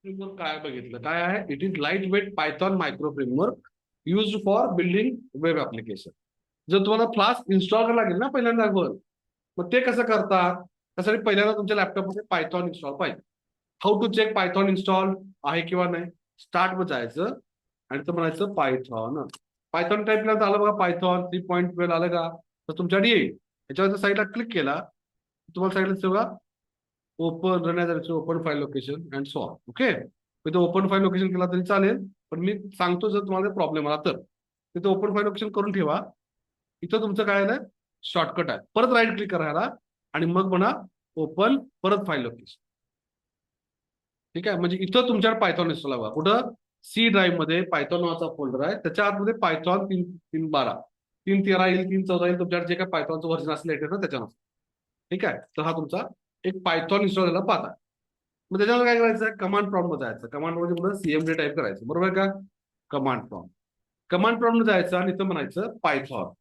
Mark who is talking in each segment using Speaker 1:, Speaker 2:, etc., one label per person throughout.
Speaker 1: Framework काय बघितलं काय आहे? It is light weight Python micro framework use for building web application. जर तुम्हाला फ्लास्क इन्स्टॉल करायला लागेल ना पहिल्यांदा वर, मग ते कसं करतात? त्यासाठी पहिल्यांदा तुमच्या लॅपटॉपमध्ये पायथॉन इन्स्टॉल पाहिजे. How to check Python install आहे किंवा नाही? स्टार्ट वर जायचं आणि तर म्हणायचं पायथॉन. पायथॉन टाईपला आलं बघा, पायथॉन 3.12 आलं का? तर तुमच्याकडे येईल. याच्यावर साईडला क्लिक केला तुम्हाला साईडला सगळं open run open file location and so on. Okay, तिथे ओपन फाईल लोकेशन केला तरी चालेल, पण मी सांगतो जर तुम्हाला प्रॉब्लेम आला तर तिथे ओपन फाईल लोकेशन करून ठेवा. इथं तुमचं काय आहे? शॉर्टकट आहे. परत राईट क्लिक करायला आणि मग म्हणा ओपन परत फाईल लोकेशन. ठीक आहे, म्हणजे इथं तुमच्याकडे पायथॉन इन्स्टॉल हवा. कुठं? सी ड्राईव्ह मध्ये पायथॉन नावाचा फोल्डर आहे, त्याच्या आतमध्ये पायथॉन 3.3.12 3.13 येईल, 3.14 येईल, तुमच्याकडे जे काय पायथॉनचं व्हर्जन असेल ना त्याच्यानुसार. ठीक आहे, तर हा तुमचा एक पायथॉन इन्स्टॉल झाला पाहता. मग त्याच्यावर काय करायचं? कमांड प्रॉम्प्ट मध्ये जायचं. कमांड मध्ये पुढे सीएमडी टाईप करायचं, बरोबर आहे का? Command prompt. कमांड प्रॉम्प्ट मध्ये जायचं आणि इथं म्हणायचं पायथॉन.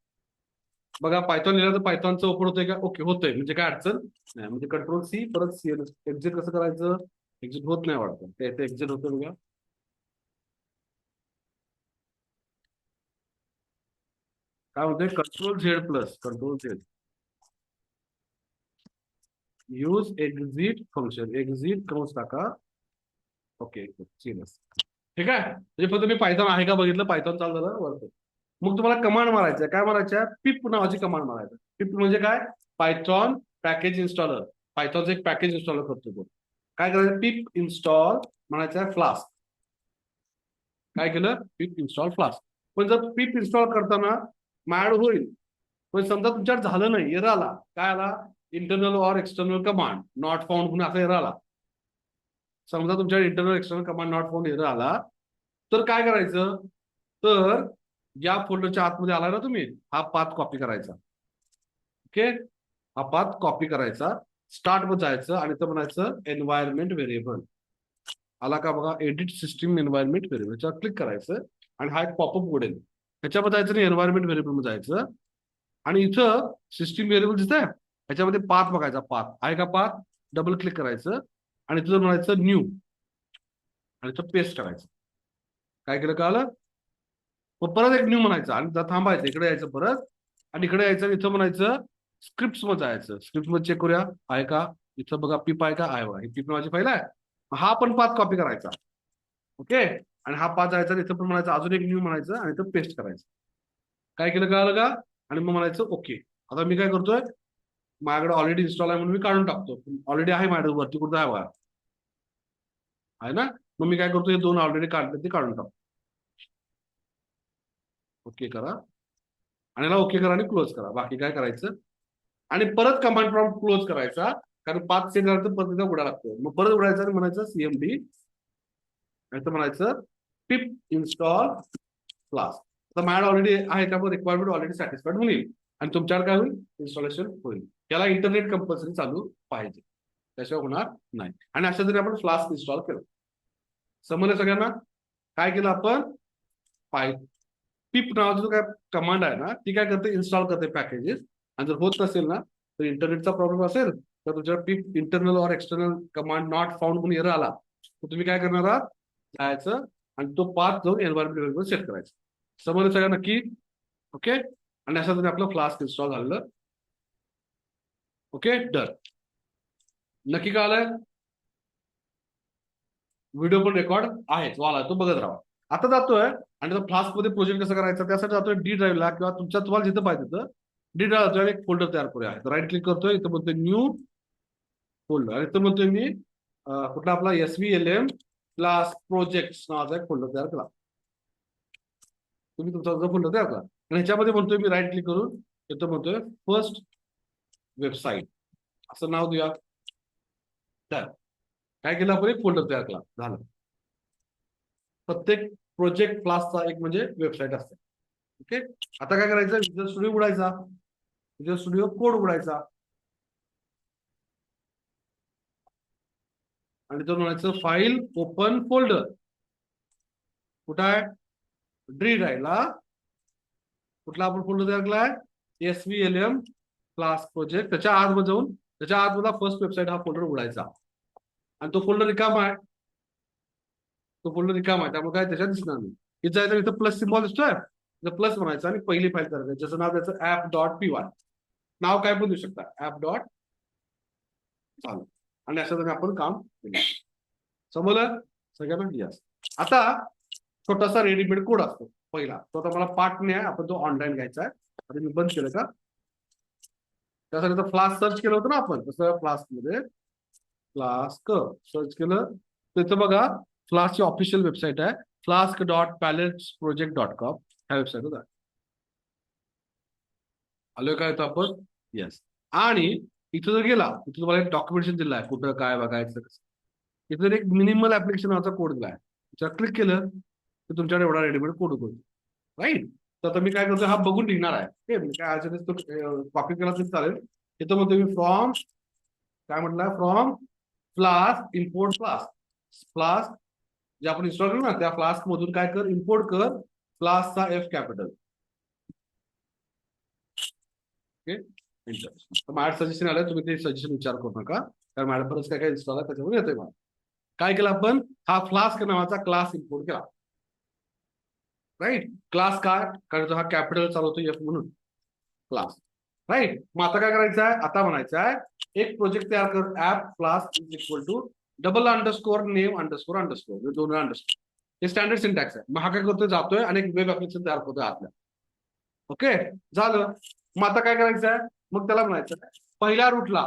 Speaker 1: बघा पायथॉन लिहिलं तर पायथॉनचं ओपन होतंय का? ओके होतंय, म्हणजे काय अडचण नाही. म्हणजे कंट्रोल सी परत सी एक्झिट कसं करायचं? एक्झिट होत नाही वाटतं, ते एक्झिट होतं बघा. काय म्हणतोय? Control Z plus control Z. Use exit function, exit cross टाका. Okay CMS. ठीक आहे, म्हणजे फक्त मी पायथॉन आहे का बघितलं, पायथॉन चालू झालं वरतं. मग तुम्हाला कमांड मारायचं. काय मारायचं? पिप नावाची कमांड मारायचं. पिप म्हणजे काय? Python package installer. पायथॉनचं एक पॅकेज इन्स्टॉलर करतो तो. काय करायचं? पिप इन्स्टॉल म्हणायचं फ्लास्क. काय केलं? पिप इन्स्टॉल फ्लास्क. पण जर पिप इन्स्टॉल करताना मॅड होईल, पण समजा तुमच्यात झालं नाही, एरर आला. काय आला? Internal or external command not found म्हणून असा एरर आला. समजा तुमच्या internal external command not found error आला, तर काय करायचं? तर या फोल्डरच्या आतमध्ये आला ना तुम्ही, हा पाथ कॉपी करायचा. ओके, हा पाथ कॉपी करायचा. स्टार्ट वर जायचं आणि तर म्हणायचं एन्व्हायरमेंट व्हेरिएबल. आला का बघा? एडिट सिस्टीम एन्व्हायरमेंट व्हेरिएबल याच्यावर क्लिक करायचं आणि हा एक पॉपअप उघडेल. ह्याच्यामध्ये जायचं आणि एन्व्हायरमेंट व्हेरिएबल मध्ये जायचं आणि इथं सिस्टीम व्हेरिएबल दिसत आहे, ह्याच्यामध्ये पाथ बघायचा. पाथ आहे का? पाथ डबल क्लिक करायचं आणि तिथं म्हणायचं न्यू आणि तो पेस्ट करायचं. काय केलं कळलं? मग परत एक न्यू म्हणायचं आणि थांबायचं, इकडे यायचं परत आणि इकडे यायचं आणि इथं म्हणायचं स्क्रिप्ट मध्ये जायचं. स्क्रिप्ट मध्ये चेक करूया आहे का. इथं बघा पीप आहे का? आहे बघा, ही पीप नावाची फाईल आहे. हा पण पाथ कॉपी करायचा. ओके, आणि हा पाथ जायचा इथं पण म्हणायचं अजून एक न्यू म्हणायचं आणि इथं पेस्ट करायचं. काय केलं कळलं का? आणि मग म्हणायचं ओके. आता मी काय करतोय? माझ्याकडे ऑलरेडी इन्स्टॉल आहे म्हणून मी काढून टाकतो. ऑलरेडी आहे माझ्याकडे, वरती कुठं आहे बघा, आहे ना. मग मी काय करतो? हे दोन ऑलरेडी काढले ते काढून टाकतो. ओके करा आणि याला ओके करा आणि क्लोज करा. बाकी काय करायचं? आणि परत कमांड प्रॉम्प्ट क्लोज करायचा, कारण 5 सेकंद नंतर परत एकदा उघडा लागतो. मग परत उघडायचं आणि म्हणायचं सीएमडी आणि म्हणायचं पिप इन्स्टॉल क्लास. आता माझ्याकडे ऑलरेडी आहे त्यामुळे रिक्वायरमेंट ऑलरेडी सॅटिस्फाईड होईल आणि तुमच्याकडे काय होईल? इन्स्टॉलेशन होईल. याला इंटरनेट कंपल्सरी चालू पाहिजे, त्याशिवाय होणार नाही. आणि अशा जरी आपण फ्लास्क इन्स्टॉल केलं. समजलं सगळ्यांना? काय केलं आपण? पाय पिप नावाचा जो काय कमांड आहे ना, ती काय करते? इन्स्टॉल करते पॅकेजेस. आणि जर होत नसेल ना, तर इंटरनेटचा प्रॉब्लेम असेल, तर तुमच्या पिप internal or external command not found म्हणून एरर आला, तर तुम्ही काय करणार आहात? जायचं आणि तो पाथ जाऊन एन्व्हायरमेंट व्हेरिएबल सेट करायचा. समजलं सगळं नक्की? ओके, आणि अशा तरी आपलं फ्लास्क इन्स्टॉल झालेलं. Okay done. नक्की कळालं? व्हिडिओ पण रेकॉर्ड आहे, वाला तो बघत राहा. आता जातोय आणि फ्लास्क मध्ये प्रोजेक्ट कसं करायचं त्यासाठी जातोय डी ड्राईव्हला किंवा तुमच्या तुम्हाला जिथं पाहिजे तिथं डी ड्राईव्ह जातोय आणि एक फोल्डर तयार करूया. राईट क्लिक करतोय, इथं म्हणतोय न्यू फोल्डर आणि इथं म्हणतोय मी कुठला आपला SVLM क्लास प्रोजेक्ट नावाचा एक फोल्डर तयार केला. तुम्ही तुमचा जो फोल्डर तयार करा आणि ह्याच्यामध्ये म्हणतोय मी राईट क्लिक करून इथं म्हणतोय फर्स्ट वेबसाईट असं नाव देऊया. तर काय केलं आपण? एक फोल्डर तयार केला, झालं. प्रत्येक प्रोजेक्ट क्लासचा एक म्हणजे वेबसाईट असते. ओके, आता काय करायचं? विज्युअल स्टुडिओ उघडायचा, विज्युअल स्टुडिओ कोड उघडायचा आणि तो म्हणायचं फाईल ओपन फोल्डर. कुठं आहे? डी ड्राईव्हला. कुठला आपण फोल्डर तयार केलाय? SVLM class project. त्याच्या आतमध्ये जाऊन त्याच्या आतमधला फर्स्ट वेबसाईट हा फोल्डर उघडायचा आणि तो फोल्डर रिकामा आहे. तो फोल्डर रिकामा आहे, त्यामुळे काय त्याच्यात दिसणार नाही. इथं जायचं, इथं प्लस सिम्बॉल दिसतोय, इथं प्लस म्हणायचं आणि पहिली फाईल करायचं, ज्याचं नाव त्याचं app.py. नाव काय पण देऊ शकता, ऍप डॉट चालू. आणि अशा तऱ्हेने आपण काम केलं. समजलं सगळ्यांना? यस. आता छोटासा रेडीमेड कोड असतो पहिला, तो आता मला पाठ नाही आहे, आपण तो ऑनलाईन घ्यायचा आहे. आता मी बंद केलं का, त्यासाठी फ्लास्क सर्च केलं होतं ना आपण, तसं फ्लास्क मध्ये फ्लास्क सर्च केलं, तिथं बघा फ्लास्कची ऑफिशियल वेबसाईट आहे, flask.palettesproject.com. ह्या वेबसाईट आहे. आलोय काय तर आपण? येस. आणि इथं जर गेला, इथं तुम्हाला एक डॉक्युमेंटेशन दिलं आहे, कुठं काय बघायचं कसं. इथं एक मिनिमल ऍप्लिकेशन नावाचा कोड दिला आहे, त्याच्यावर क्लिक केलं तर तुमच्याकडे एवढा रेडीमेड कोड होतो. राईट. तर आता मी काय करतो, हा बघून लिहिणार आहे. काय तो कॉपी केला तरी चालेल. इथं म्हणतो मी फ्रॉम, काय म्हटलं, from Flask import flask. Flask जे आपण इन्स्टॉल करू ना, त्या फ्लास्क मधून काय कर, इम्पोर्ट कर फ्लास्कचा F कॅपिटल. ओके. माझं सजेशन आलं, तुम्ही ते सजेशन विचार करू नका, कारण माझ्या बरंच काय काय इन्स्टॉल आहे, त्याच्यावर येतोय मला. काय केलं आपण, हा फ्लास्क नावाचा क्लास इम्पोर्ट केला. राईट. क्लास काय, कारण हा कॅपिटल चालवतो F म्हणून क्लास. राईट. मग आता काय करायचं आहे, आता म्हणायचं आहे एक प्रोजेक्ट तयार कर, app Flask is equal to double underscore name underscore underscore, दोन अंडरस्कोर. हे स्टँडर्ड सिंटॅक्स आहे. मग हा काय करतोय, जातोय आणि एक वेब ऍप्लिकेशन तयार करतोय आतल्या. ओके झालं. मग आता काय करायचं आहे, मग त्याला म्हणायचं पहिल्या रूटला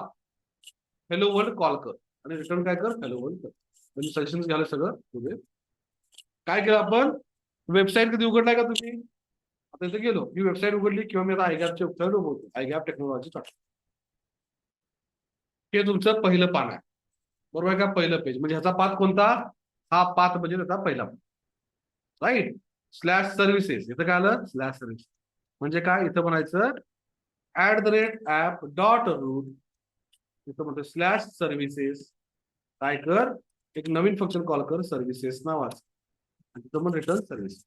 Speaker 1: हॅलो वर्ल्ड कॉल कर आणि रिटर्न काय कर, हॅलो वर्ल्ड कर. म्हणजे सजेशन झालं सगळं. काय केलं आपण, वेबसाईट कधी उघडलाय का तुम्ही? आता इथे गेलो, ही वेबसाईट उघडली किंवा मी आता आयगॅपची वेबसाईट उघडतो, आयगॅप टेक्नॉलॉजी. हे तुमचं पहिलं पान आहे, बरोबर आहे का, पहिलं पेज. म्हणजे ह्याचा पाथ कोणता, हा पाथ म्हणजे त्याचा पहिला. राईट. स्लॅश सर्व्हिसेस, इथं काय आलं, स्लॅश सर्व्हिस. म्हणजे काय, इथं म्हणायचं @app.root, इथं म्हणतो स्लॅश सर्व्हिसेस. काय कर, एक नवीन फंक्शन कॉल कर सर्व्हिसेस नावाचं, आणि तिथं मग रिटर्न सर्व्हिस.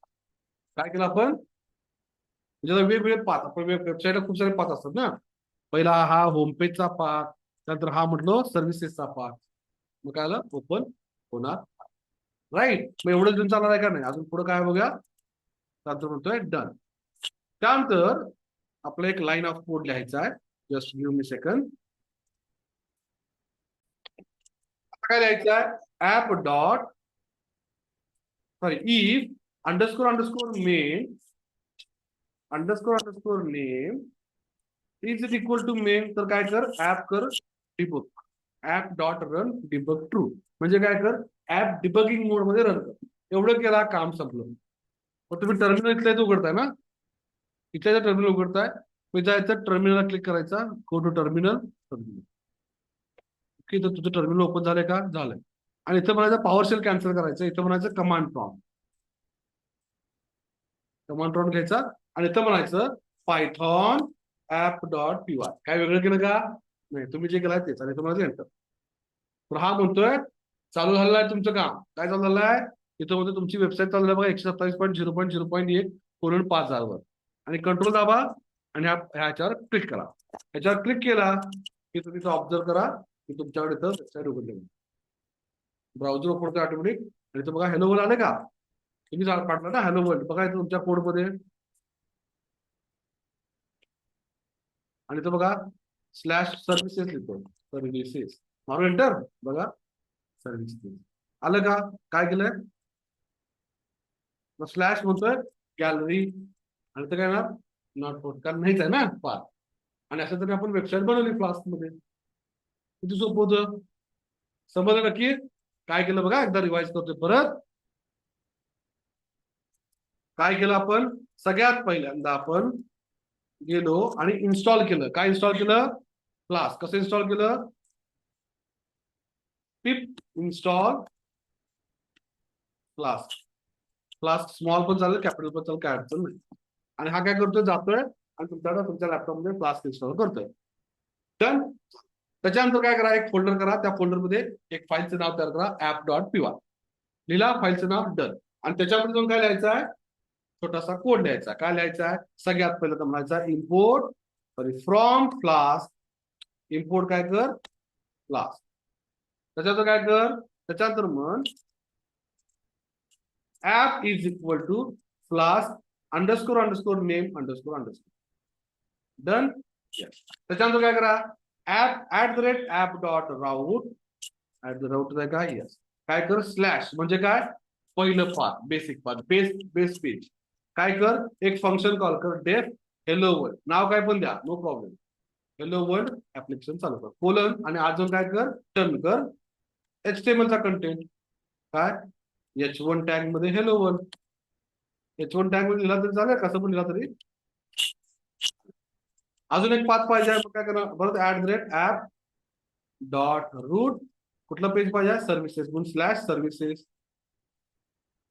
Speaker 1: काय केलं आपण, म्हणजे वेगवेगळे पाथ, आपण वेबसाईटला खूप सारे पाथ असतात ना. पहिला हा होम पेजचा पाथ, त्यानंतर हा म्हटलो सर्व्हिसेसचा पाथ. मग काय आलं, ओपन होणार. राईट. मग एवढं घेऊन चालणार आहे का नाही, अजून पुढे काय बघा. त्यानंतर म्हणतोय डन. त्यानंतर आपलं एक लाईन ऑफ कोड लिहायचा आहे. Just give me second. काय लिहायचं आहे, app dot sorry if underscore underscore main underscore underscore name is equal to main. तर काय कर, ऍप कर debug, app dot run debug true. म्हणजे काय कर, ऍप डिबगिंग मोड मध्ये रन कर. एवढं केला, काम संपलं. मग तुम्ही टर्मिनल इथल्या इथं उघडताय ना, इथल्या इथं टर्मिनल उघडताय, मग जायचं टर्मिनलला क्लिक करायचा, गो टू टर्मिनल. ओके, तर तुझं टर्मिनल ओपन झालंय का, झालंय. आणि इथं म्हणायचं पॉवर शेल कॅन्सल करायचं, इथं म्हणायचं कमांड प्रॉम्प्ट. कमांड प्रॉम्प्ट घ्यायचा आणि इथं म्हणायचं Python app dot P Y. काय वेगळं केलं का, नाही, तुम्ही जे केलाय तेच. आणि तुम्हाला एंटर. तर हा म्हणतोय चालू झालेलं आहे तुमचं काम. काय चालू झालं आहे, इथं म्हणतो तुमची वेबसाईट चालू आहे बघा 127.0.0.1 वर. आणि कंट्रोल दाबा आणि ह्याच्यावर क्लिक करा. ह्याच्यावर क्लिक केला की तुम्ही इथं ऑब्झर्व करा की तुमच्याकडे इथं वेबसाईट उघडली. ब्राउझर ओपन करतो ऑटोमॅटिक. आणि इथं बघा हॅलो वर्ल्ड आले का, तुम्ही पाठवलं ना हॅलो वर्ल्ड, बघा इथं तुमच्या कोडमध्ये. आणि इथं बघा स्लॅश सर्व्हिसेस लिहितो, सर्व्हिसेस मारून एंटर. बघा सर्व्हिसेस आलं का, काय केलंय, स्लॅश म्हणतोय गॅलरी. आणि ते काय ना, नॉट फोर्ट, कारण नाहीच आहे ना पाथ. आणि असं तरी आपण वेबसाईट बनवली फ्लास्क मध्ये. किती सोपं होतं, समजलं नक्की. काय केलं बघा, एकदा रिवाइज करतोय परत. काय केलं आपण, सगळ्यात पहिल्यांदा आपण गेलो आणि इन्स्टॉल केलं. काय इन्स्टॉल केलं, फ्लास्क. कसं इन्स्टॉल केलं, पिप इन्स्टॉल फ्लास्क. फ्लास्क स्मॉल पण चालेल, कॅपिटल पण चालेल, काय अडचण नाही. आणि हा काय करतोय, जातोय आणि तुमच्या लॅपटॉपमध्ये फ्लास्क इन्स्टॉल करतोय. डन. त्याच्यानंतर काय करा, एक फोल्डर करा, त्या फोल्डरमध्ये एक फाईलचं नाव तयार करा, ऍप डॉट पी वाय लिहिला, फाईलचं नाव डन. आणि त्याच्यामध्ये जाऊन काय लिहायचं आहे, छोटासा कोड लिहायचा. काय लिहायचा आहे, सगळ्यात पहिलं तर म्हणायचा import sorry from Flask. Import काय कर, फ्लास्क. त्याच्यानंतर काय कर, त्याच्यानंतर म्हण app is equal to class underscore underscore name underscore underscore done. त्याच्यानंतर काय करा @ऍप डॉट राऊट @राऊट काय येस काय कर स्लॅश म्हणजे काय पहिलं path basic path base page काय कर एक फंक्शन कॉल कर डेफ हेलो वर्ल्ड नाव काय पण द्या no problem hello world application चालू कर कोलन आणि अजून काय कर टर्न कर HTML चा कंटेंट काय H1 टॅग मध्ये हेलो वर्ल्ड H1 टॅग मध्ये लिहिला तरी चालेल कसं पण लिहिला तरी अजून एक पाथ पाहिजे मग काय करणार परत @ऍप डॉट रूट कुठलं पेज पाहिजे सर्व्हिसेस म्हणून स्लॅश सर्व्हिसेस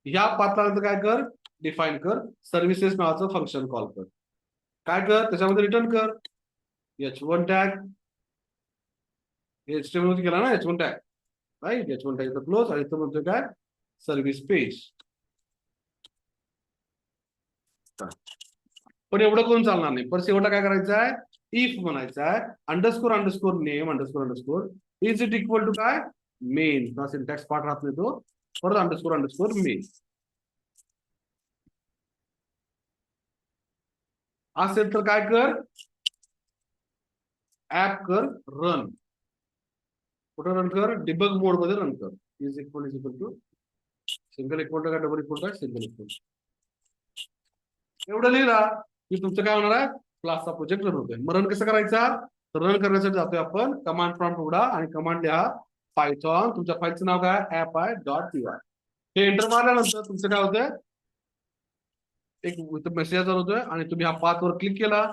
Speaker 1: या पाथला काय कर डिफाईन कर सर्व्हिसेस नावाचं फंक्शन कॉल कर काय कर त्याच्यामध्ये रिटर्न कर H1 टॅग HTML मध्ये केला ना H1 tag right H1 tag close आणि इथं म्हणतोय काय सर्व्हिस पेज पण एवढं करून चालणार नाही पण शेवटला काय करायचं आहे इफ म्हणायचं आहे underscore underscore name underscore underscore is it equal to काय मेन सिंटॅक्स पार्ट राहत नाही तो परत अंडरस्कोर अंडरस्कोर मेन असेल तर काय कर ऍप कर रन कुठं रन कर डिबग मोड मध्ये रन कर is equal to single equal to काय double equal to single equal एवढं लिहिला की तुमचं काय होणार आहे क्लासचा प्रोजेक्ट रन होतोय मग रन कसं करायचा तर रन करण्यासाठी जातोय आपण कमांड प्रॉम्प्ट उघडा आणि कमांड लिहा पायथॉन तुमच्या फाईलचं नाव काय ऍप आहे .py हे एंटर मारल्यानंतर तुमचं काय होतंय एक मेसेज होतोय आणि तुम्ही ह्या पाथवर क्लिक केला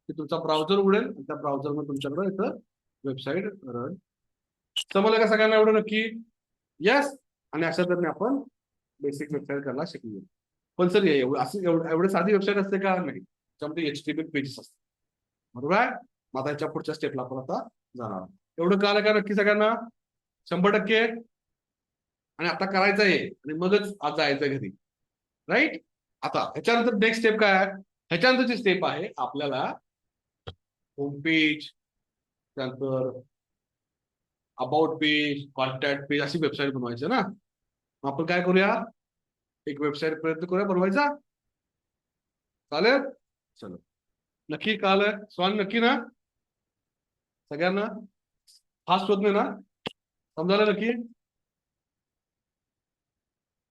Speaker 1: की तुमचा ब्राउझर उघडेल त्या ब्राउझर मध्ये तुमच्याकडे इथं वेबसाईट रन समजलं का सगळ्यांना एवढं नक्की येस आणि अशा तऱ्हेने आपण बेसिक वेबसाईट करायला शिकलो पण सर एवढे साधी वेबसाईट असते का नाही त्याच्यामध्ये HTML पेजेस असतात बरोबर आहे मग आता याच्या पुढच्या स्टेपला आपण आता जाणार एवढं कळलं का नक्की सगळ्यांना 100% आणि आता करायचं आहे आणि मगच आज जायचं घरी राईट आता ह्याच्यानंतर नेक्स्ट स्टेप काय आहे ह्याच्यानंतरची स्टेप आहे आपल्याला होम पेज त्यानंतर अबाउट पेज कॉन्टॅक्ट पेज अशी वेबसाईट बनवायची ना मग आपण काय करूया एक वेबसाईट प्रयत्न करूया बनवायचा चालेल चलो नक्की कळलं स्वान नक्की ना सगळ्यांना फास्ट होत नाही ना समजायला नक्की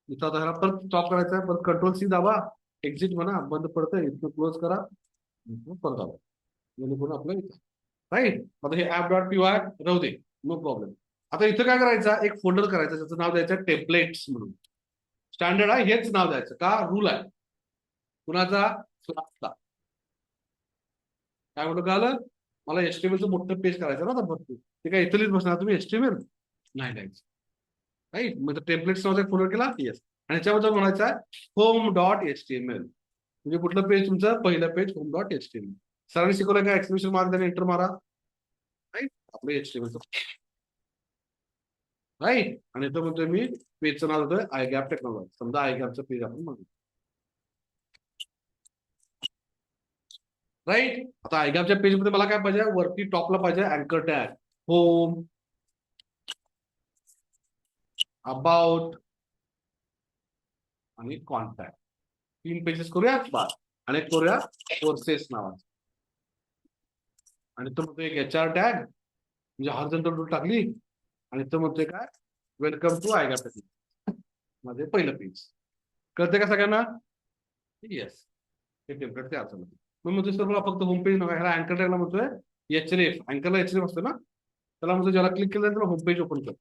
Speaker 1: इथं आता ह्याला परत स्टॉप करायचा आहे परत कंट्रोल C दाबा एक्झिट म्हणा बंद पडतंय इथं क्लोज करा परत आला म्हणजे आपलं इथं राईट आता हे ऍप.py राहू दे नो प्रॉब्लेम आता इथं काय करायचं एक फोल्डर करायचं त्याचं नाव द्यायचं टेम्पलेट्स म्हणून स्टँडर्ड आहे हेच नाव द्यायचं का रूल आहे कुणाचा क्लासचा काय म्हणतो का आलं मला HTML मोठं पेज करायचं ना आता भरपूर ते काय इथं लिहित बसणार तुम्ही HTML नाही द्यायचं राईट मग टेम्पलेट्स नावाचा फोल्डर केला येस आणि ह्याच्यामध्ये म्हणायचं आहे home.html म्हणजे कुठलं पेज तुमचं पहिलं पेज home.html सरांनी शिकवलं काय एक्सक्लेमेशन मार्क द्या एंटर मारा राईट आपलं HTML राईट आणि इथं म्हणतोय मी पेजचं नाव होतं iGap टेक्नॉलॉजी समजा iGapचं पेज आपण म्हणतो राईट आता iGapच्या पेज मध्ये मला काय पाहिजे वरती टॉपला पाहिजे अँकर टॅग होम अबाउट आणि कॉन्टॅक्ट 3 पेजेस करूया बस आणि करूया कोर्सेस नावाचं आणि तो म्हणतोय एक HR टॅग म्हणजे हॉरिझॉन्टल रूल टाकली आणि तो म्हणतोय काय वेलकम टू iGap माझे पहिलं पेज कळते का सगळ्यांना येस हे टेम्पलेट तयार झालं मग म्हणतोय सर मला फक्त होम पेज नका ह्याला अँकर टॅगला म्हणतोय अँकरला HRF असतो ना त्याला म्हणतो ज्याला क्लिक केलं त्याला होम पेज ओपन कर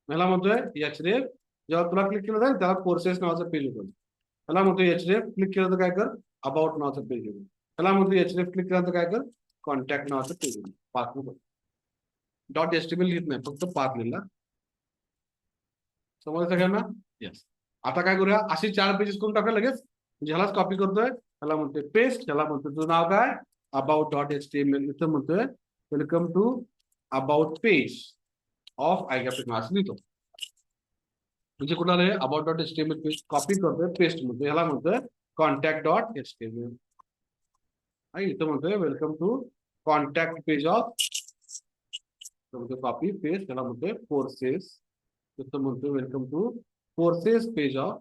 Speaker 1: मला म्हणतोय HRF जेव्हा तुला क्लिक केलं जाईल त्याला कोर्सेस नावाचं पेज ओपन त्याला म्हणतोय HRF क्लिक केलं तर काय कर अबाउट नावाचं पेज ओपन त्याला म्हणतोय HRF क्लिक केलं तर काय कर कॉन्टॅक्ट नावाचं पेज ओपन पाथ .html लिहित नाही फक्त पाथ लिहिला समजलं सगळ्यांना येस आता काय करूया अशी 4 पेजेस करून टाका लगेच ह्यालाच कॉपी करतोय त्याला म्हणतोय पेस्ट त्याला म्हणतोय तुझं नाव काय about.html इथं म्हणतोय welcome to about page of iGap असं लिहितो म्हणजे कुणाला about.html पेज कॉपी करतोय पेस्ट म्हणतोय ह्याला म्हणतोय contact.html आणि इथं म्हणतोय welcome to contact page of copy paste त्याला म्हणतोय कोर्सेस इथं म्हणतोय welcome to courses page of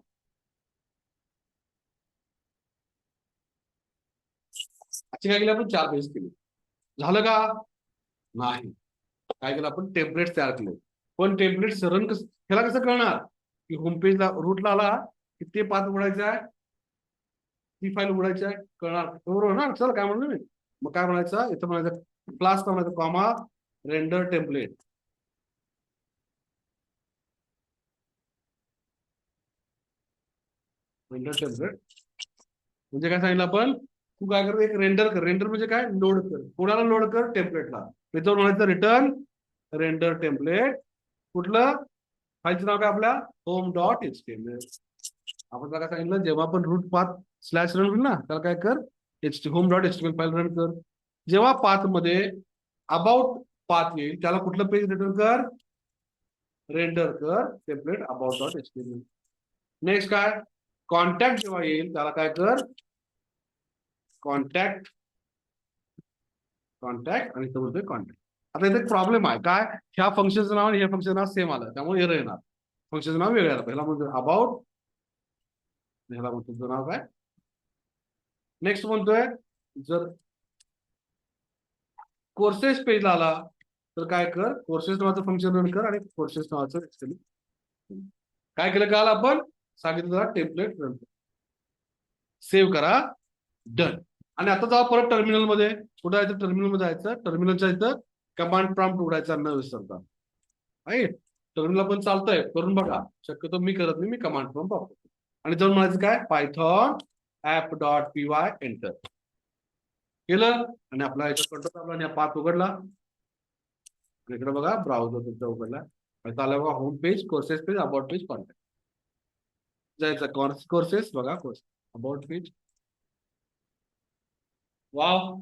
Speaker 1: काय केलं आपण 4 पेज केले. झालं का? नाही. काय केलं आपण टेम्पलेट तयार केले. पण टेम्पलेट रन कसं ह्याला कसं कळणार की होमपेजला रूटला आला की ते पाथ उघडायचं आहे, ती फाईल उघडायची आहे, कळणार बरोबर ना. चल काय म्हणलं मी, मग काय म्हणायचं इथं म्हणायचं क्लास म्हणायचं comma render template. Render template म्हणजे काय सांगितलं आपण, तू काय कर एक रेंडर कर. रेंडर म्हणजे काय लोड कर. कोणाला लोड कर? टेम्पलेटला. त्याच्यावर म्हणायचं रिटर्न रेंडर टेम्पलेट. कुठलं फाईलचं नाव काय आपल्या होम डॉट एचटीएमएल. आपण काय सांगितलं जेव्हा आपण रूट पाथ स्लॅश रन होईल ना त्याला काय कर home dot HTML file run कर. जेव्हा पाथ मध्ये अबाउट पाथ येईल त्याला कुठलं पेज रिटर्न कर? रेंडर कर template about dot HTML. Next काय कॉन्टॅक्ट जेव्हा येईल त्याला काय कर कॉन्टॅक्ट कॉन्टॅक्ट आणि इथं बोलतोय कॉन्टॅक्ट. आता इथे प्रॉब्लेम आहे काय, ह्या फंक्शनचं नाव आणि ह्या फंक्शनचं नाव सेम आलं त्यामुळे एरर येणार. फंक्शनचं नाव वेगळं आलं. पहिला म्हणतोय अबाउट, ह्याला म्हणतो तुझं नाव काय. नेक्स्ट म्हणतोय जर कोर्सेस पेजला आला तर काय कर कोर्सेस नावाचं फंक्शन रन कर आणि कोर्सेस नावाचं काय केलं काल आपण सांगितलं टेम्पलेट रन कर, सेव्ह करा, डन. आणि आता जाऊ परत टर्मिनलमध्ये. कुठं जायचं? टर्मिनलमध्ये जायचं. टर्मिनलच्या इथं कमांड प्रॉम्प्ट उघडायचा न विसरता. राईट. टर्मिनल पण चालतंय करून बघा. शक्यतो मी करत नाही, मी कमांड प्रॉम्प्ट वापरतो. आणि जाऊन म्हणायचं काय Python app dot P Y enter केलं आणि आपला याच्यात कंट्रोल दाबला आणि पाथ उघडला. इकडे बघा ब्राउझर तुमचा उघडला. आलं बघा home page, courses page, about page, contact. जायचं कोर्सेस बघा कोर्स अबाउट पेज. वाव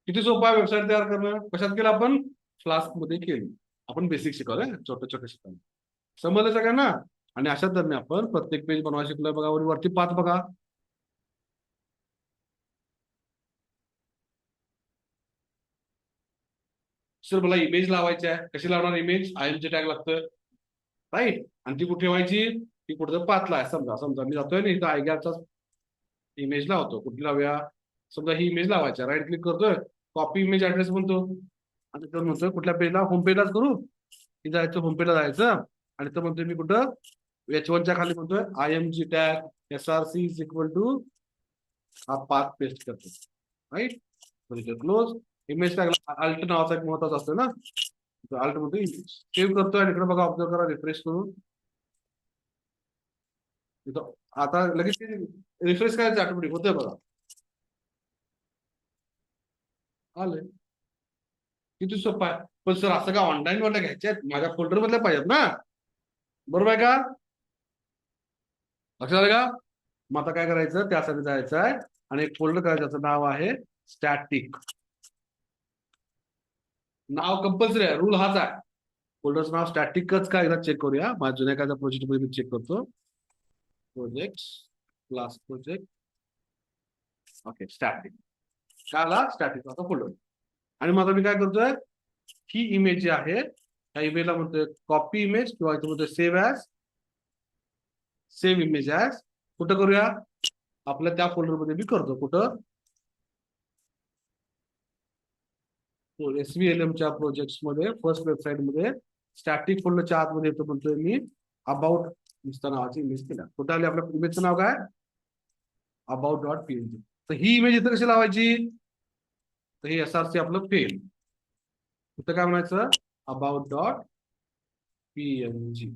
Speaker 1: किती सोपं आहे वेबसाईट तयार करणं. कशात केलं आपण? फ्लास्क मध्ये केली. आपण बेसिक शिकवलंय, छोटं छोटं शिकवलं. समजलं सगळ्यांना. आणि अशा तऱ्हेने आपण प्रत्येक पेज बनवायला शिकलोय. बघा वरती पाथ बघा. सर मला इमेज लावायची आहे, कशी लावणार इमेज? आयएमजी टॅग लागतं राईट. आणि ती कुठे ठेवायची? ती कुठं पाथला आहे. समजा समजा मी जातोय ना इथं आयगॅपचा इमेज लावतो. कुठली लावूया? समजा ही इमेज लावायची. राईट क्लिक करतोय, कॉपी इमेज ऍड्रेस म्हणतो आणि तर म्हणतोय कुठल्या पेजला? होम पेजलाच करू. की जायचं होम पेजला जायचं आणि तर म्हणतोय मी कुठं H1 च्या खाली म्हणतोय I M G tag SRC is equal to हा पाथ पेस्ट करतो. Right. Close. Image tag alt नावाचा एक महत्वाचा असतो ना, अल्ट म्हणतो इमेज. सेव्ह करतोय आणि इकडे बघा ऑब्झर्व करा रिफ्रेश करून. आता लगेच रिफ्रेश करायचं ऑटोमॅटिक होतंय बघा. आलंय. किती सोपं आहे. पण सर असं का ऑनलाईन वाटलं घ्यायचे माझ्या फोल्डर मधल्या पाहिजेत ना, बरोबर आहे का? लक्षात आलं का? मग आता काय करायचं त्यासाठी जायचं आहे आणि एक फोल्डर करायचं. त्याचं नाव आहे स्टॅटिक. नाव कंपल्सरी आहे, रूल हाच आहे. फोल्डरचं नाव स्टॅटिकच का एकदा चेक करूया. माझ्या जुन्या एखाद्या प्रोजेक्ट मध्ये मी चेक करतो. Project class project okay static. काय आला? स्टॅटिक आता फोल्डर. आणि मग आता मी काय करतोय ही इमेज जी आहे त्या इमेजला म्हणतोय कॉपी इमेज किंवा इथे म्हणतोय सेव्ह इमेज ऍज. कुठं करूया? आपल्या त्या फोल्डर मध्ये मी करतो. कुठं? SVLM च्या प्रोजेक्ट मध्ये फर्स्ट वेबसाईट मध्ये स्टॅटिक फोल्डरच्या आतमध्ये येतो म्हणतोय मी अबाउट नुसता नावाची इमेज केला. कुठं आली? आपल्या इमेजचं नाव काय? About dot PNG. तर ही इमेज इथं कशी लावायची? तर हे SRC आपलं फेल. इथं काय म्हणायचं? About dot PNG.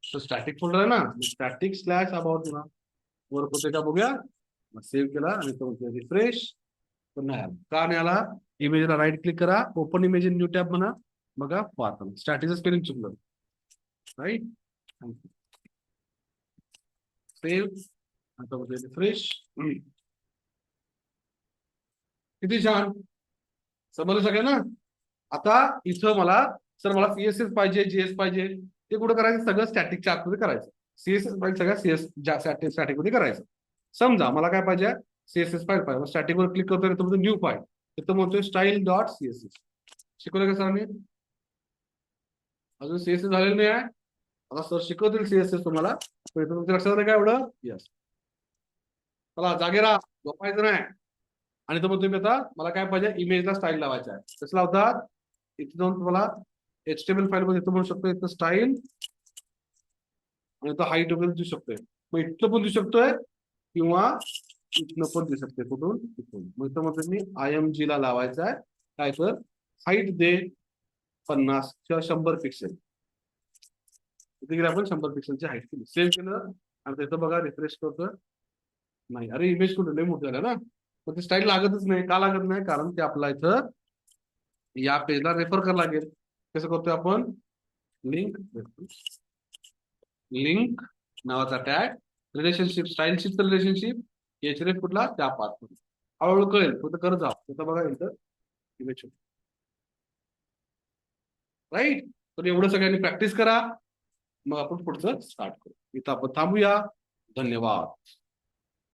Speaker 1: तो स्टॅटिक फोल्डर आहे ना, स्टॅटिक स्लॅश अबाउट ना वर कुठे का बघूया. सेव्ह केला आणि तो रिफ्रेश. पण नाही आला. का नाही आला? इमेजला राईट क्लिक करा, open image in new tab म्हणा. बघा पाहता स्टॅटिकचं स्पेलिंग चुकलं. राईट. सेव्ह आता रिफ्रेश. किती छान. समजलं सगळं ना. आता इथं मला सर मला CSS पाहिजे, JS पाहिजे, ते कुठं करायचं? सगळं स्टॅटिकच्या आतमध्ये करायचं. CSS पाहिजे सगळ्या स्टॅटिक मध्ये करायचं. समजा मला काय पाहिजे? CSS फाईल पाहिजे. स्टॅटिक वर क्लिक करतोय तर न्यू फाईल. इथं म्हणतोय स्टाईल डॉट CSS. शिकवलं का सरांनी? अजून CSS झालेलं नाही आहे. आता सर शिकवतील CSS तुम्हाला. लक्षात आलं काय एवढं? यस. चला जागे राहा. झोपायचं नाही. आणि तो म्हणतो मी आता मला काय पाहिजे, इमेजला स्टाईल लावायचा आहे. कसं लावतात, इथे जाऊन तुम्हाला HTML फाईल मध्ये इथं म्हणू शकतो, इथं स्टाईल आणि इथं हाईट वगैरे देऊ शकतोय. मग इथलं पण देऊ शकतोय किंवा इथनं पण देऊ शकतोय. कुठून इथून. मग इथं म्हणतो मी IMG ला लावायचा आहे. काय तर हाईट दे 50 किंवा 100 पिक्सेल. इथे आपण 100 पिक्सेलची हाईट केली, सेव्ह केलं आणि त्याचं बघा रिफ्रेश करतोय. नाही, अरे इमेज कुठे लय मोठं झालं ना. मग ते स्टाईल लागतच नाही. का लागत नाही, कारण ते आपला इथं या पेजला रेफर करावं लागेल. कसं करतोय आपण, लिंक लिंक नावाचा टॅग, रिलेशनशिप स्टाईलशिपचं रिलेशनशिप, एचरेफ कुठला त्या पाथ. हळूहळू कळेल, फक्त करत जा. आता बघा इथं इमेज, राईट. तर एवढं सगळ्यांनी प्रॅक्टिस करा, मग आपण पुढचं स्टार्ट करू. इथं आपण थांबूया. धन्यवाद.